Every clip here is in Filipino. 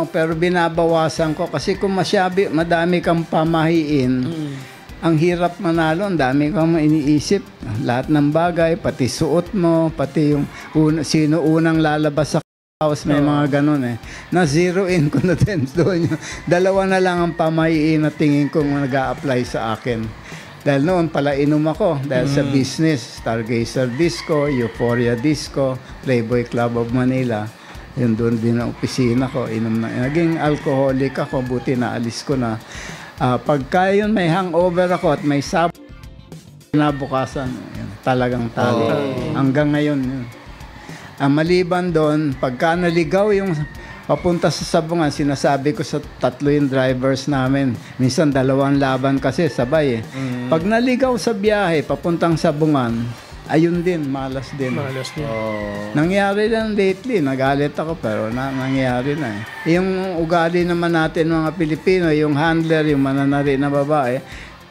pero binabawasan ko kasi kung madami kang pamahiin, ang hirap manalo, ang dami kang iniisip. Lahat ng bagay, pati suot mo, pati yung sino unang lalabas sa house, may mga ganun eh. Na-zero in ko na din doon. Dalawa na lang ang pamahiin na tingin kong nag-a-apply sa akin. Dahil noon pala inom ako dahil sa business, Stargazer Disco, Euphoria Disco, Playboy Club of Manila. Yun doon din ang opisina ko, inom na. Naging alcoholic ako, buti na alis ko na. Pagka yun may hangover ako at may nabukasan, yun, talagang tali. Hanggang ngayon yun. Maliban doon, pagka naligaw yung papunta sa Sabungan, sinasabi ko sa tatlo yung drivers namin. Minsan 2 laban kasi sabay eh. Pag naligaw sa biyahe, papuntang Sabungan, ayun din, malas din. Malas din. Nangyari lang lately, nagalit ako pero nangyari na eh. Yung ugali naman natin mga Pilipino, yung handler, yung mananari na babae,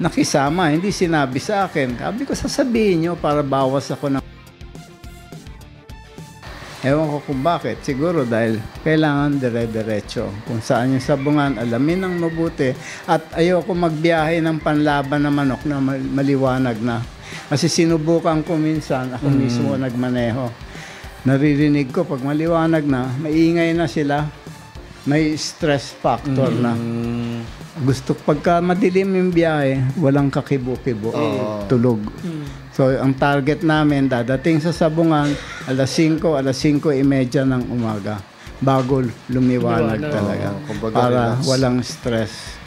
nakisama, hindi sinabi sa akin. Sabi ko, sasabihin nyo para bawas ako ng... Ewan ko kung bakit. Siguro dahil kailangan dire-diretso. Kung saan yung Sabungan, alamin ng mabuti. At ayoko magbiyahe ng panlaban na manok na maliwanag na. Kasi sinubukan ko minsan, ako mismo nagmaneho. Naririnig ko, pag maliwanag na, maingay na sila. May stress factor na. Gusto, pagka madilim yung biyahe, walang kakibo-kibo. Tulog. So, ang target namin, dadating sa Sabungan, alas 5:30 ng umaga. Bago lumiwanag talaga. Para walang stress.